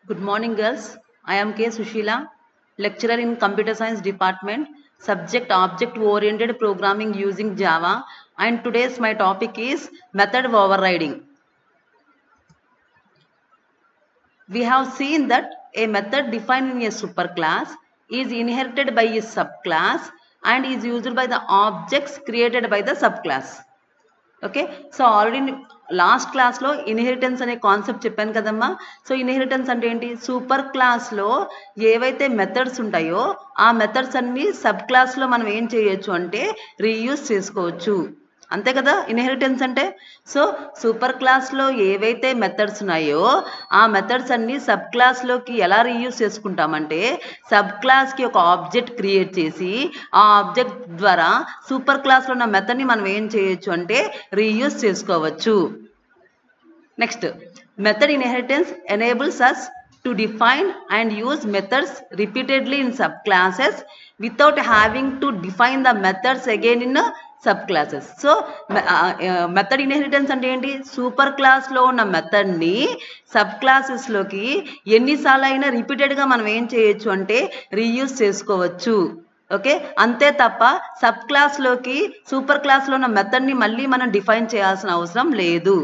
Good morning, girls. I am K. Sushila, lecturer in Computer Science Department, subject Object-Oriented Programming using Java, and today's my topic is method overriding. We have seen that a method defined in a superclass is inherited by a subclass and is used by the objects created by the subclass. Okay so already last క్లాస్లో inheritance అనే concept చెప్పాను కదమ్మా. So inheritance అంటే ఏంటి, super క్లాస్లో ఏవైతే methods ఉంటాయో ఆ మెథడ్స్ అన్ని సబ్ క్లాస్లో మనం ఏం చేయొచ్చు అంటే రీయూజ్ చేసుకోవచ్చు, అంతే కదా ఇన్హెరిటెన్స్ అంటే. సో సూపర్ క్లాస్లో ఏవైతే మెథడ్స్ ఉన్నాయో ఆ మెథడ్స్ అన్ని సబ్ క్లాస్లోకి ఎలా రీయూజ్ చేసుకుంటామంటే సబ్ క్లాస్కి ఒక ఆబ్జెక్ట్ క్రియేట్ చేసి ఆ ఆబ్జెక్ట్ ద్వారా సూపర్ క్లాస్లో ఉన్న మెథడ్ని మనం ఏం చేయొచ్చు అంటే రీయూజ్ చేసుకోవచ్చు. Next, method inheritance enables us to define and use methods repeatedly in subclasses without having to define the methods again in sub classes. So method inheritance అంటే ఏంటి, సూపర్ క్లాస్లో ఉన్న మెథడ్ని సబ్ క్లాసెస్లోకి ఎన్నిసార్లు అయినా రిపీటెడ్గా మనం ఏం చేయొచ్చు అంటే రీయూజ్ చేసుకోవచ్చు. ఓకే, అంతే తప్ప సబ్ క్లాస్లోకి సూపర్ క్లాస్లో ఉన్న మెథడ్ని మళ్ళీ మనం డిఫైన్ చేయాల్సిన అవసరం లేదు.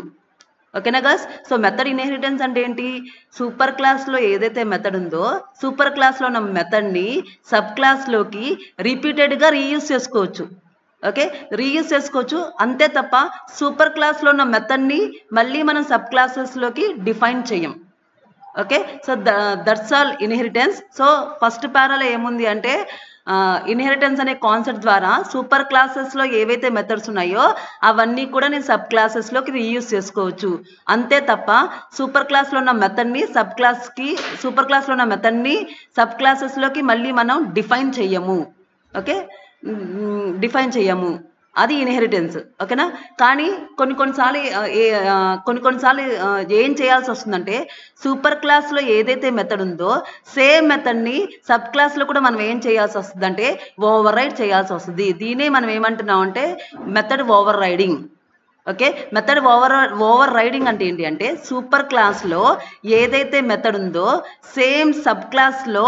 ఓకేనా గర్ల్స్. సో మెథడ్ ఇన్హెరిటెన్స్ అంటే ఏంటి, సూపర్ క్లాస్లో ఏదైతే మెథడ్ ఉందో సూపర్ క్లాస్లో ఉన్న మెథడ్ని సబ్ క్లాస్లోకి రిపీటెడ్గా రీయూజ్ చేసుకోవచ్చు. ఓకే, రీయూజ్ చేసుకోవచ్చు, అంతే తప్ప సూపర్ క్లాస్లో ఉన్న మెథడ్ని మళ్ళీ మనం సబ్ క్లాసెస్లోకి డిఫైన్ చేయం. Okay, so that's all inheritance. So first పారాలో ఏముంది అంటే ఇన్హెరిటెన్స్ అనే కాన్సెప్ట్ ద్వారా సూపర్ క్లాసెస్లో ఏవైతే మెథడ్స్ ఉన్నాయో అవన్నీ కూడా నేను సబ్ క్లాసెస్లోకి రీయూజ్ చేసుకోవచ్చు, అంతే తప్ప సూపర్ క్లాస్లో ఉన్న మెథడ్ని సూపర్ క్లాస్లో ఉన్న మెథడ్ని సబ్ క్లాసెస్లోకి మళ్ళీ మనం డిఫైన్ చెయ్యము. ఓకే, డిఫైన్ చెయ్యము, అది ఇన్హెరిటెన్స్. ఓకేనా. కానీ కొన్నిసార్లు ఏం చేయాల్సి వస్తుందంటే సూపర్ క్లాస్లో ఏదైతే మెథడ్ ఉందో సేమ్ మెథడ్ని సబ్ క్లాస్లో కూడా మనం ఏం చేయాల్సి వస్తుందంటే ఓవర్ రైడ్ చేయాల్సి వస్తుంది. దీనే మనం ఏమంటున్నాం అంటే method over riding. Okay, method over riding అంటే ఏంటి అంటే సూపర్ క్లాస్లో ఏదైతే మెథడ్ ఉందో సేమ్ సబ్ క్లాస్లో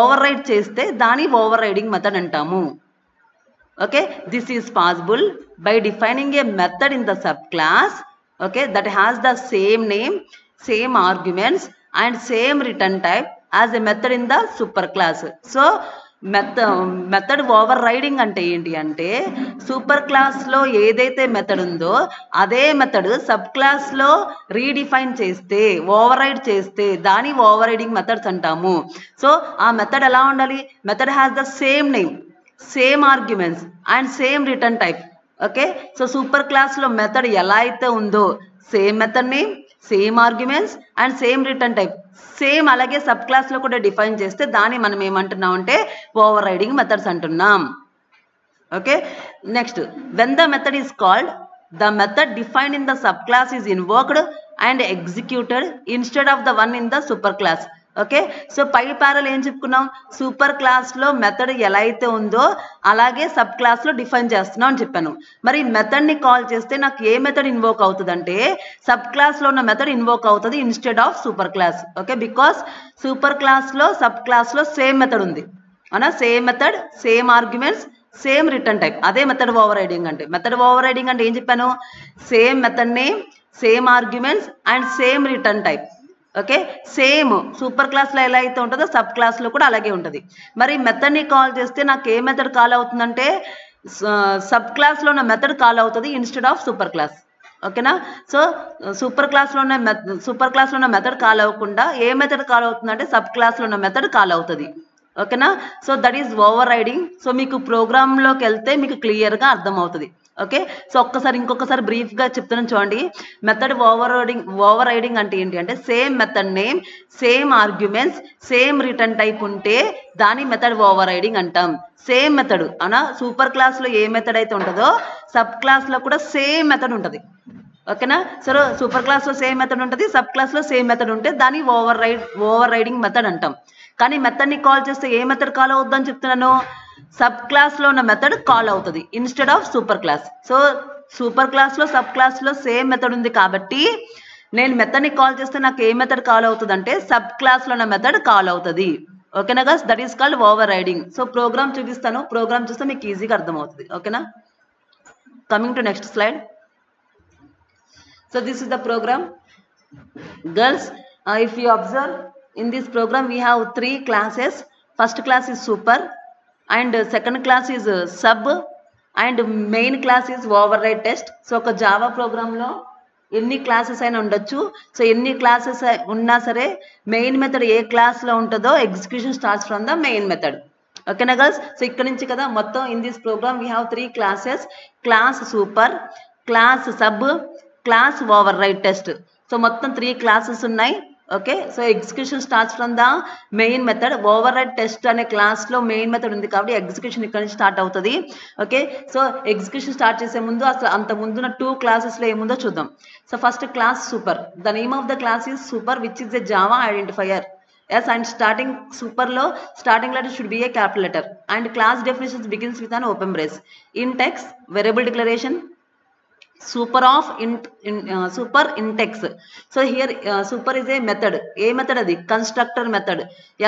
ఓవర్ రైడ్ చేస్తే దాని ఓవర్ రైడింగ్ మెథడ్ అంటాము. Okay, this is possible by defining a method in the subclass, okay, that has the same name, same arguments and same return type as a method in the superclass. So method over riding అంటే ఏంటి అంటే super క్లాస్లో ఏదైతే method ఉందో అదే method sub క్లాస్లో redefine చేస్తే over ride చేస్తే దాని ఓవర్ రైడింగ్ మెథడ్స్ అంటాము. సో ఆ మెథడ్ ఎలా ఉండాలి, method has the same name, same arguments and same return type. Okay, so super క్లాస్లో మెథడ్ ఎలా అయితే ఉందో same method name, same arguments and same return type same అలాగే సబ్ క్లాస్లో కూడా డిఫైన్ చేస్తే దాన్ని మనం ఏమంటున్నాం అంటే ఓవర్ రైడింగ్ మెథడ్స్ అంటున్నాం. Okay, next, when the method is called the method defined in the subclass is invoked and executed instead of the one in the superclass. Okay, so పై పారలు ఏం చెప్పుకున్నాం, సూపర్ క్లాస్లో మెథడ్ ఎలా అయితే ఉందో అలాగే సబ్ క్లాస్లో డిఫైన్ చేస్తున్నాం అని చెప్పాను. మరి మెథడ్ని కాల్ చేస్తే నాకు ఏ మెథడ్ ఇన్వోక్ అవుతుంది అంటే సబ్ క్లాస్లో ఉన్న మెథడ్ ఇన్వోక్ అవుతుంది instead of super class. Okay, because super క్లాస్లో సబ్ క్లాస్లో సేమ్ మెథడ్ ఉంది అవునా, same method, same arguments, same return type, అదే మెథడ్ ఓవర్ రైడింగ్ అంటే. మెథడ్ ఓవర్ రైడింగ్ అంటే ఏం చెప్పాను, same method name, same arguments and same return type. Okay, same super క్లాస్లో ఎలా అయితే ఉంటుందో సబ్ క్లాస్లో కూడా అలాగే ఉంటుంది. మరి మెథడ్ని కాల్ చేస్తే నాకు ఏ మెథడ్ కాల్ అవుతుందంటే సబ్ క్లాస్లో ఉన్న మెథడ్ కాల్ అవుతుంది ఇన్స్టెడ్ ఆఫ్ సూపర్ క్లాస్. ఓకేనా. సో సూపర్ క్లాస్లో ఉన్న మెథడ్ కాల్ అవ్వకుండా ఏ మెథడ్ కాల్ అవుతుందంటే సబ్ క్లాస్లో ఉన్న మెథడ్ కాల్ అవుతుంది. ఓకేనా. So that is overriding. So మీకు ప్రోగ్రాంలోకి వెళ్తే మీకు క్లియర్గా అర్థమవుతుంది. ఓకే, సో ఇంకొకసారి బ్రీఫ్గా చెప్తున్నాను చూడండి. మెథడ్ ఓవర్ రైడింగ్ అంటే ఏంటి అంటే same method name, same arguments, same return type ఉంటే దాని మెథడ్ ఓవర్ రైడింగ్ అంటాం. సేమ్ మెథడ్ అనా సూపర్ క్లాస్లో ఏ మెథడ్ అయితే ఉంటుందో సబ్ క్లాస్లో కూడా సేమ్ మెథడ్ ఉంటుంది. ఓకేనా. సరే, సూపర్ క్లాస్లో సేమ్ మెథడ్ ఉంటుంది, సబ్ క్లాస్లో సేమ్ మెథడ్ ఉంటే దాన్ని ఓవర్ రైడింగ్ మెథడ్ అంటాం. కానీ మెథడ్ని కాల్ చేస్తే ఏ మెథడ్ కాల్ అవుతుందని చెప్తున్నాను, సబ్ క్లాస్లో ఉన్న మెథడ్ కాల్ అవుతుంది instead of super class. So super క్లాస్లో సబ్ క్లాస్లో సేమ్ మెథడ్ ఉంది కాబట్టి నేను మెథడ్ని కాల్ చేస్తే నాకు ఏ మెథడ్ కాల్ అవుతుంది అంటే సబ్ క్లాస్లో ఉన్న మెథడ్ కాల్ అవుతుంది. ఓకేనా guys, that is called overriding. So program చూపిస్తాను, ప్రోగ్రామ్ చూస్తే మీకు ఈజీగా అర్థమవుతుంది. ఓకేనా, coming to next slide. So this is the program. Girls, if you observe in this program we have 3 classes. First class is super and second class is sub and main class is override test. So ఒక Java programme లో ఎన్ని classes అయినా ఉండొచ్చు. So ఎన్ని classes ఉన్నా సరే main method ఏ class లో ఉంటుందో execution starts from the main method. ఓకేనా గర్ల్స్, సో ఇక్కడ నుంచి కదా మొత్తం in this program we have 3 classes, class super, class sub, class override test. So మొత్తం 3 క్లాసెస్ ఉన్నాయి. Okay, so execution starts from the main method. Override test అనే క్లాస్లో మెయిన్ మెథడ్ ఉంది కాబట్టి ఎగ్జిక్యూషన్ ఇక్కడ నుంచి స్టార్ట్ అవుతుంది. ఓకే, సో ఎగ్జిక్యూషన్ స్టార్ట్ చేసే ముందు అసలు అంత ముందున్న 2 క్లాసెస్లో ఏముందో చూద్దాం. So first class super. The name of the class is super which is a Java identifier. Yes, and super low starting letter should be a capital letter and class definitions begins with an open brace. Int x variable declaration, super of super int x. So here super is a method. A method adi constructor method.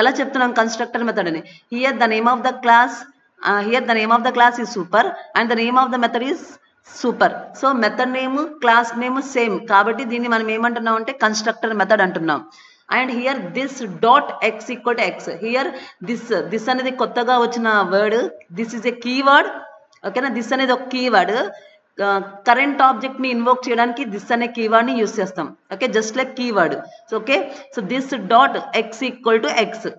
Ela cheptunam constructor method ani. Here the name of the class is super and the name of the method is super. So method name class name same kabatti దీన్ని మనం ఏమంటున్నాం అంటే constructor method అంటున్నాం. And here this dot x equal to x. Here this అనేది కొత్తగా వచ్చిన word. This is a keyword. ఓకేనా, this అనేది ఒక కీవర్డ్. కరెంట్ ఆబ్జెక్ట్ ని ఇన్వోక్ చేయడానికి దిస్ అనే కీవర్డ్ ని యూస్ చేస్తాం. Okay, just like keyword. So okay, so this dot X equal to X,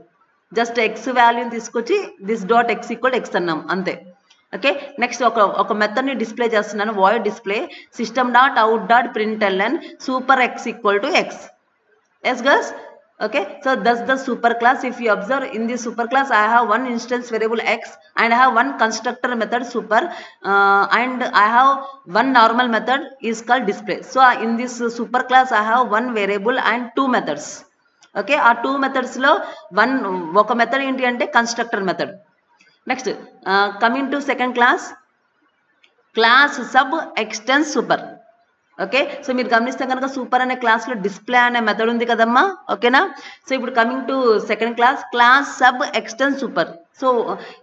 just X వాల్యూని తీసుకొచ్చి this dot X equal to X అన్నాం అంతే. ఓకే, నెక్స్ట్ ఒక మెథడ్ ని డిస్ప్లే చేస్తున్నాను, void display system dot out dot println super x equal to X. Yes girls, okay, so that's the super class. If you observe in this super class I have one instance variable x and I have one constructor method super and I have one normal method is called display. So in this super class I have one variable and 2 methods. Okay, ఆ 2 methods లో ఒక method ఏంటి అంటే constructor method. Next coming to second class, class sub extends super. Okay, so మీరు గమనిస్తే కనుక super అనే క్లాస్లో డిస్ప్లే అనే మెథడ్ ఉంది కదమ్మా. ఓకేనా, సో ఇప్పుడు coming to second class, class sub extends super. So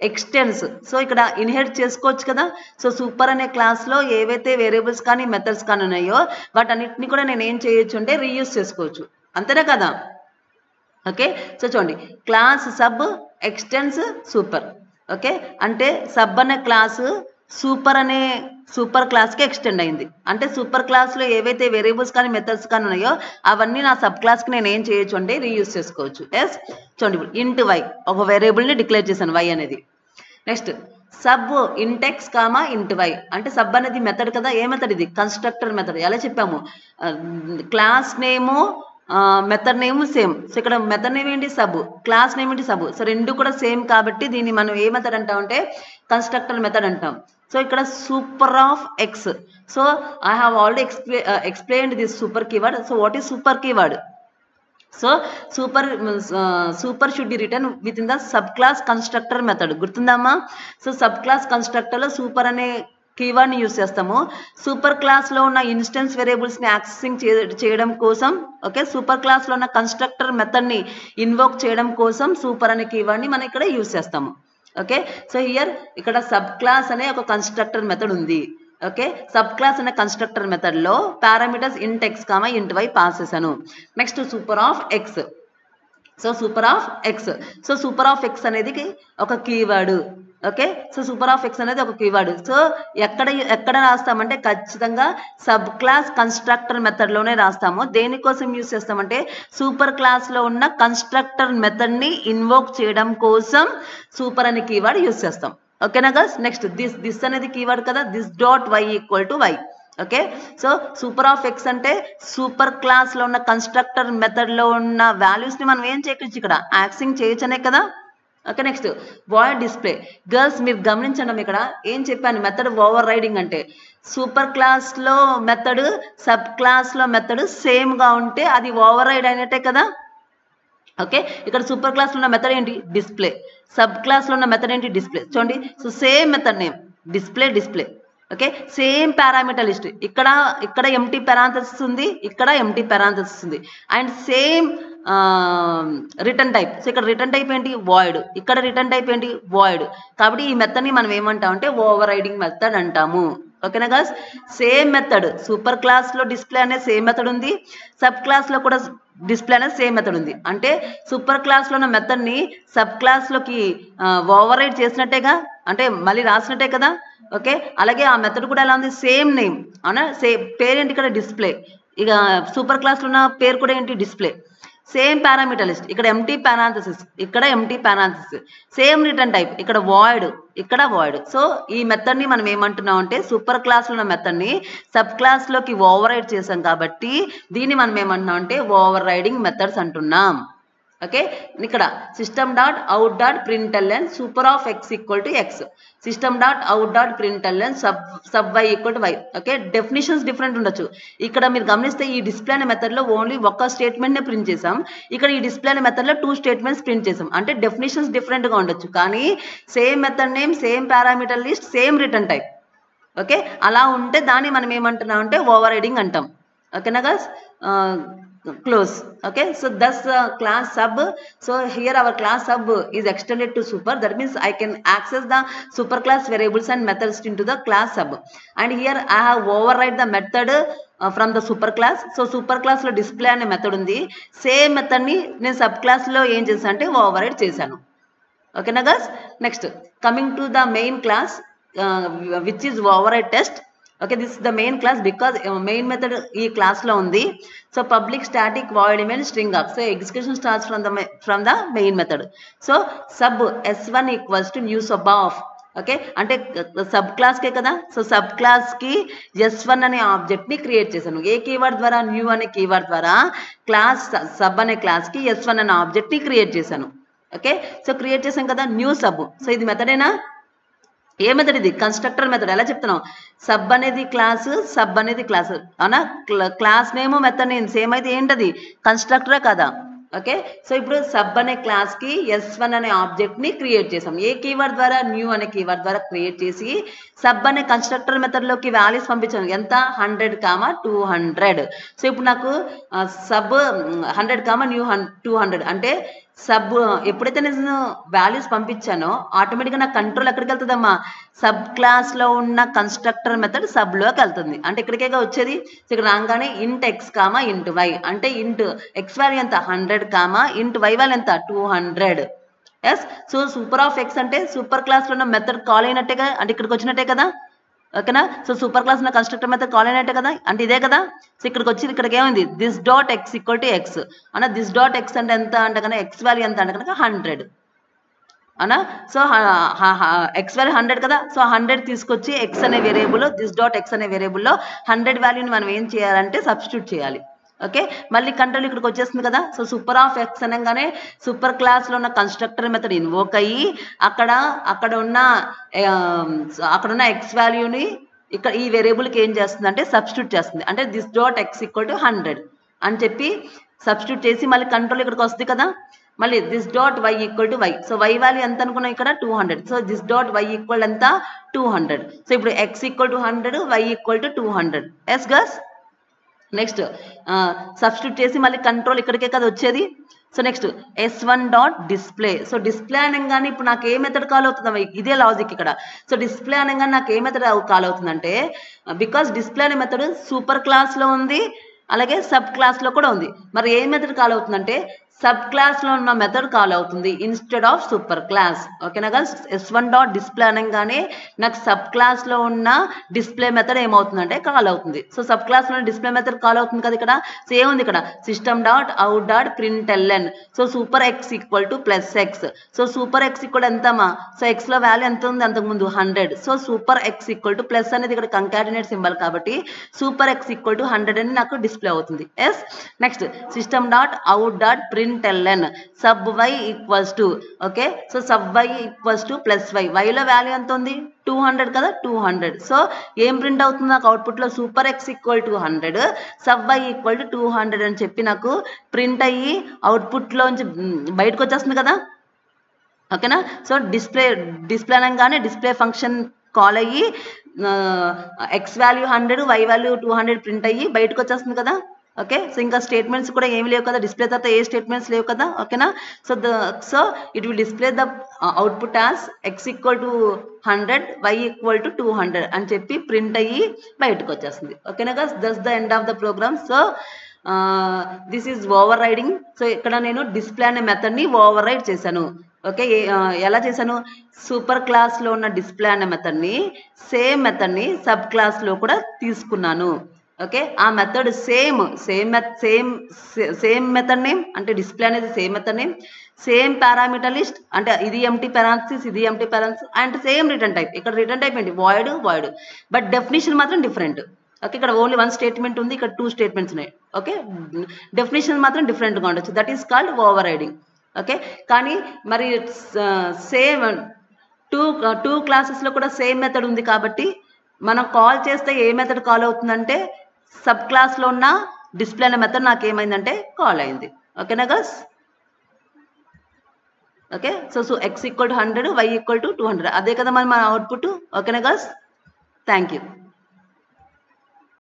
extends, so ఇక్కడ ఇన్హెరిట్ చేసుకోవచ్చు కదా. సో సూపర్ అనే క్లాస్లో ఏవైతే వేరియబుల్స్ కానీ మెథడ్స్ కానీ ఉన్నాయో వాటన్నిటిని కూడా నేను ఏం చేయొచ్చు అంటే రీయూజ్ చేసుకోవచ్చు, అంతేనా కదా. ఓకే, సో చూడండి, class sub extends super. Okay, అంటే సబ్ అనే క్లాసు సూపర్ క్లాస్కి ఎక్స్టెండ్ అయింది. అంటే సూపర్ క్లాస్లో ఏవైతే వేరియబుల్స్ కానీ మెథడ్స్ కానీ ఉన్నాయో అవన్నీ నా సబ్ క్లాస్కి నేను ఏం చేయొచ్చు అంటే రీయూజ్ చేసుకోవచ్చు. ఎస్, చూడండి, ఇప్పుడు ఇంట్ వై ఒక వేరియబుల్ని డిక్లేర్ చేశాను వై అనేది. నెక్స్ట్ సబ్ ఇంటెక్స్ కామా ఇంట్ వై, అంటే సబ్ అనేది మెథడ్ కదా. ఏ మెథడ్ ఇది? Constructor method. ఎలా చెప్పాము, క్లాస్ నేము మెథడ్ నేమ్ సేమ్. సో ఇక్కడ మెథడ్ నేమ్ ఏంటి? సబ్. క్లాస్ నేమ్ ఏంటి? సబ్. సో రెండు కూడా సేమ్ కాబట్టి దీన్ని మనం ఏ మెథడ్ అంటాం అంటే కన్స్ట్రక్టర్ మెథడ్ అంటాం. సో ఇక్కడ super of x. So I have already explained this super keyword. So what is super keyword? So super should be written within the sub class constructor method. గుర్తుందమ్మా? So sub class కన్స్ట్రక్టర్లో super అనే కీవర్డ్ని use చేస్తాము. Super క్లాస్లో ఉన్న instance వేరియబుల్స్ని accessing చేయడం కోసం, okay, super క్లాస్లో ఉన్న కన్స్ట్రక్టర్ మెథడ్ని ఇన్వోక్ చేయడం కోసం సూపర్ అనే కీవర్డ్ని మనం ఇక్కడ యూస్ చేస్తాము. ఓకే, సో హియర్ ఇక్కడ సబ్ క్లాస్ అనే ఒక కన్స్ట్రక్టర్ మెథడ్ ఉంది. ఓకే, సబ్ క్లాస్ అనే కన్స్ట్రక్టర్ మెథడ్లో పారామీటర్స్ ఇంట్ ఎక్స్ కామా ఇంట్ వై పాస్ చేశాను. Next super of x. So super of x. So super of X అనేది ఒక keyword. Okay, so super of X అనేది ఒక కీవర్డ్. సో ఎక్కడ రాస్తామంటే ఖచ్చితంగా సబ్ క్లాస్ కన్స్ట్రక్టర్ మెథడ్లోనే రాస్తాము. దేనికోసం యూజ్ చేస్తామంటే సూపర్ క్లాస్లో ఉన్న కన్స్ట్రక్టర్ మెథడ్ని ఇన్వోక్ చేయడం కోసం సూపర్ అనే కీవర్డ్ యూజ్ చేస్తాం. ఓకేనా గర్ల్స్? నెక్స్ట్ దిస్ అనేది కీవర్డ్ కదా. This dot y equal to y. Okay, so super of x అంటే సూపర్ క్లాస్లో ఉన్న కన్స్ట్రక్టర్ మెథడ్లో ఉన్న వాల్యూస్ని మనం ఏం చేయొచ్చు, ఇక్కడ యాక్సింగ్ చేయొచ్చనే కదా. Okay, next void display. Girls మీరు గమనించండి, ఇక్కడ ఏం చెప్పాను, మెథడ్ ఓవర్ రైడింగ్ అంటే సూపర్ క్లాస్లో మెథడ్ సబ్ క్లాస్లో మెథడ్ సేమ్గా ఉంటే అది ఓవర్ రైడ్ అయినట్టే కదా. ఓకే, ఇక్కడ సూపర్ క్లాస్లో ఉన్న మెథడ్ ఏంటి? డిస్ప్లే. సబ్ క్లాస్లో ఉన్న మెథడ్ ఏంటి? డిస్ప్లే. చూడండి, so same method name display. Okay, same parameter list. ఇక్కడ ఎంటీ పారాంథసిస్ ఉంది, ఇక్కడ ఎంటీ పారాంథసిస్ ఉంది, and same return type. So ఇక్కడ రిటర్న్ టైప్ ఏంటి? వాయిడ్. ఇక్కడ రిటర్న్ టైప్ ఏంటి? వాయిడ్. కాబట్టి ఈ మెథడ్ని మనం ఏమంటామంటే ఓవర్ రైడింగ్ మెథడ్ అంటాము. ఓకేనా గర్ల్స్? సేమ్ మెథడ్ సూపర్ క్లాస్లో డిస్ప్లే అనే సేమ్ మెథడ్ ఉంది, సబ్ క్లాస్లో కూడా డిస్ప్లే అనేది సేమ్ మెథడ్ ఉంది. అంటే సూపర్ క్లాస్లో ఉన్న మెథడ్ని సబ్ క్లాస్లోకి ఓవర్ రైడ్ చేసినట్టేగా, అంటే మళ్ళీ రాసినట్టే కదా. ఓకే, అలాగే ఆ మెథడ్ కూడా ఎలా ఉంది? సేమ్ నేమ్ అవునా, పేరు ఏంటి ఇక్కడ? డిస్ప్లే. ఇక సూపర్ క్లాస్లో ఉన్న పేరు కూడా ఏంటి? డిస్ప్లే. సేమ్ పారామీటర్ లిస్ట్, ఇక్కడ ఎంటీ పారాంథసిస్, ఇక్కడ empty parenthesis, same return type, ఇక్కడ వాయిడ్, ఇక్కడ వాయిడ్. సో ఈ మెథడ్ని మనం ఏమంటున్నాం అంటే సూపర్ క్లాస్లో ఉన్న మెథడ్ని సబ్ క్లాస్లోకి ఓవర్ రైడ్ చేసాం కాబట్టి దీన్ని మనం ఏమంటున్నాం అంటే ఓవర్ రైడింగ్ మెథడ్స్ అంటున్నాం. ఓకే, ఇక్కడ system dot out dot println super of x equal to x, system dot out dot println sub y equal to y. Okay, definitions different ఉండొచ్చు. ఇక్కడ మీరు గమనిస్తే ఈ డిస్ప్లే అనే మెథడ్లో ఓన్లీ ఒక్క స్టేట్మెంట్నే ప్రింట్ చేసాం, ఇక్కడ ఈ డిస్ప్లే అనే మెథడ్లో 2 స్టేట్మెంట్స్ ప్రింట్ చేసాం. అంటే డెఫినేషన్స్ డిఫరెంట్గా ఉండొచ్చు, కానీ same method name, same parameter list, same return type. Okay, అలా ఉంటే దాన్ని మనం ఏమంటున్నాం అంటే ఓవర్ రైడింగ్ అంటాం. ఓకేనా girls? close. Okay, so thus class sub, so here our class sub is extended to super. That means I can access the super class variables and methods into the class sub, and here I have override the method from the super class. So super class lo display ane method undi, same method ni nenu sub class lo em chesanu ante override chesanu. Okay na guys? Next, coming to the main class, which is override test. Okay, this is the main class because main method ee class lo undi. So public static void email string up, so execution starts from the main method. So sub s1 equals to new sub of. Okay, ante sub class ke kada, so sub class ki s1 ane object ni create chesanu A keyword ద్వారా? new ane keyword ద్వారా class sub ane class ki s1 ane object ni create chesanu. Okay, so create chesam kada new sub. So ఇది method ఏనా? ఏ method ఇది? Constructor method. ఎలా చెప్తున్నాం? Sub అనేది class, sub అనేది class అవునా, class name method name same అయితే ఏంటది? కన్స్ట్రక్టరే కదా. ఓకే, సో ఇప్పుడు సబ్ అనే క్లాస్కి s1 అనే ఆబ్జెక్ట్ని క్రియేట్ చేసాం. ఏ కీవర్డ్ ద్వారా? న్యూ అనే కీవర్డ్ ద్వారా క్రియేట్ చేసి సబ్ అనే కన్స్ట్రక్టర్ మెథడ్లోకి వాల్యూస్ పంపించాను. ఎంత? 100, 200. సో ఇప్పుడు నాకు సబ్ 100, న్యూ 200 అంటే సబ్ ఎప్పుడైతే నేను వాల్యూస్ పంపించానో ఆటోమేటిక్గా నా కంట్రోల్ ఎక్కడికి వెళ్తుందమ్మా? సబ్ క్లాస్లో ఉన్న కన్స్ట్రక్టర్ మెథడ్ సబ్లోకి వెళ్తుంది. అంటే ఇక్కడికే వచ్చేది. ఇక్కడ రాగానే ఇంట్ ఎక్స్ కామా ఇంట్ వై, అంటే ఇంట్ ఎక్స్ వాల్యూ ఎంత? 100 ఇంట్ వై వాల్యూ ఎంత? 200. Yes, so super of x అంటే సూపర్ క్లాస్లో ఉన్న మెథడ్ కాల్ అయినట్టేగా, అంటే ఇక్కడికి వచ్చినట్టే కదా. ఓకేనా? సో సూపర్ క్లాస్ ఉన్న కన్స్ట్రక్టర్ మెథడ్ కాల్ అయినట్టే కదా, అంటే ఇదే కదా. సో ఇక్కడికి వచ్చి ఇక్కడికి ఏమైంది? This dot X equal to X అన్న. దిస్ డాట్ ఎక్స్ అంటే ఎంత అంటే కనుక ఎక్స్ వాల్యూ ఎంత అంటే కనుక 100 అనా. సో ఎక్స్ వాల్యూ 100 కదా. సో 100 తీసుకొచ్చి ఎక్స్ అనే వేరియబుల్లో, దిస్ డాట్ ఎక్స్ అనే వేరియబుల్లో 100 వాల్యూని మనం ఏం చేయాలంటే సబ్స్టిట్యూట్ చేయాలి. ఓకే, మళ్ళీ కంట్రోల్ ఇక్కడికి వచ్చేస్తుంది కదా. సో సూపర్ ఆఫ్ ఎక్స్ అనగానే సూపర్ క్లాస్లో ఉన్న కన్స్ట్రక్టర్ మెథడ్ ఇన్వోక్ అయ్యి అక్కడ ఉన్న ఎక్స్ వాల్యూని ఇక్కడ ఈ వేరియబుల్కి ఏం చేస్తుంది అంటే సబ్స్టిట్యూట్ చేస్తుంది. అంటే this dot X equal to 100 అని చెప్పి సబ్స్టిట్యూట్ చేసి మళ్ళీ కంట్రోల్ ఇక్కడికి వస్తుంది కదా. మళ్ళీ this dot y equal to y, so y value ఎంత అనుకున్నాం ఇక్కడ? 200. So this dot y equal ఎంత? 200. సో ఇప్పుడు x equal to 100, y equal to 200. Yes girls? Next substitute చేసి మళ్ళీ కంట్రోల్ ఇక్కడికే కదా వచ్చేది. So next s1 dot display. So display అనగానే ఇప్పుడు నాకు ఏ మెథడ్ కాల్ అవుతుందా? ఇదే లాజిక్ ఇక్కడ. సో డిస్ప్లే అనగానే నాకు ఏ మెథడ్ కాల్ అవుతుందంటే, బికాస్ డిస్ప్లే అనే మెథడ్ సూపర్ క్లాస్లో ఉంది, అలాగే సబ్ క్లాస్లో కూడా ఉంది. మరి ఏ మెథడ్ కాల్ అవుతుందంటే సబ్ క్లాస్లో ఉన్న మెథడ్ కాల్ అవుతుంది ఇన్స్టెడ్ ఆఫ్ సూపర్ క్లాస్. ఓకేనా గర్ల్స్? s1 డాట్ డిస్ప్లే అనగానే నాకు సబ్ క్లాస్లో ఉన్న డిస్ప్లే మెథడ్ ఏమవుతుందంటే కాల్ అవుతుంది. సో సబ్ క్లాస్లో డిస్ప్లే మెథడ్ కాల్ అవుతుంది కదా ఇక్కడ. సో ఏముంది ఇక్కడ? System dot out dot println. So super x equal to plus x. So super x equal ఎంతమ్మా? సో ఎక్స్లో వాల్యూ ఎంత ఉంది అంతకుముందు? 100. So super x equal to plus అనేది ఇక్కడ కంకాటినేట్ సింబల్ కాబట్టి సూపర్ ఎక్స్ ఈక్వల్ టు 100 అని నాకు డిస్ప్లే అవుతుంది. Yes, next system dot out dot println sub y equals to. Okay, so sub y equals to plus y. వైలో value ఎంత ఉంది? 200 కదా, 200. సో ఏం ప్రింట్ అవుతుంది నాకు అవుట్పుట్లో? Super x equal to 100, sub y equal to 200 అని చెప్పి నాకు ప్రింట్ అయ్యి అవుట్పుట్లోంచి బయటకు వచ్చేస్తుంది కదా. ఓకేనా? సో డిస్ప్లే అనగానే డిస్ప్లే ఫంక్షన్ కాల్ అయ్యి X value 100 Y value 200 print అయ్యి బయటకు వచ్చేస్తుంది కదా. ఓకే, సో ఇంకా స్టేట్మెంట్స్ కూడా ఏమి లేవు కదా, డిస్ప్లే తర్వాత ఏ స్టేట్మెంట్స్ లేవు కదా. ఓకేనా, so it will display the output as x equal to 100 y equal to 200 అని చెప్పి ప్రింట్ అయ్యి బయటకు వచ్చేస్తుంది. ఓకేనా guys, that's the end of the program. So this is overriding. సో ఇక్కడ నేను డిస్ప్లే అనే మెథడ్ని ఓవర్ రైడ్ చేశాను. ఓకే, ఎలా చేశాను, సూపర్ క్లాస్లో ఉన్న డిస్ప్లే అనే మెథడ్ని సేమ్ మెథడ్ని సబ్ క్లాస్లో కూడా తీసుకున్నాను. ఓకే, ఆ మెథడ్ సేమ్ మెథడ్ నేమ్ అంటే డిస్ప్లే అనేది same method name, same parameter list అంటే ఇది ఎంటీ పారాన్సిస్ ఇది empty parenthesis and same return type. ఇక్కడ రిటర్న్ టైప్ ఏంటి, వాయిడ్, బట్ డెఫినేషన్ మాత్రం డిఫరెంట్. ఓకే, ఇక్కడ ఓన్లీ 1 స్టేట్మెంట్ ఉంది, ఇక్కడ 2 స్టేట్మెంట్స్ ఉన్నాయి. ఓకే, డెఫినేషన్ మాత్రం డిఫరెంట్గా ఉండొచ్చు, that is called over riding. Okay, కానీ మరి సేమ్ టూ క్లాసెస్లో కూడా సేమ్ మెథడ్ ఉంది కాబట్టి మనం కాల్ చేస్తే ఏ మెథడ్ కాల్ అవుతుందంటే సబ్ క్లాస్లో ఉన్న డిస్ప్లే అనే మెథడ్ నాకు ఏమైందంటే కాల్ అయింది. ఓకేనా guys. Okay, so x equal to 100 y equal to 200 అదే కదా మన అవుట్పుట్. ఓకేనా గస్, థ్యాంక్ యూ.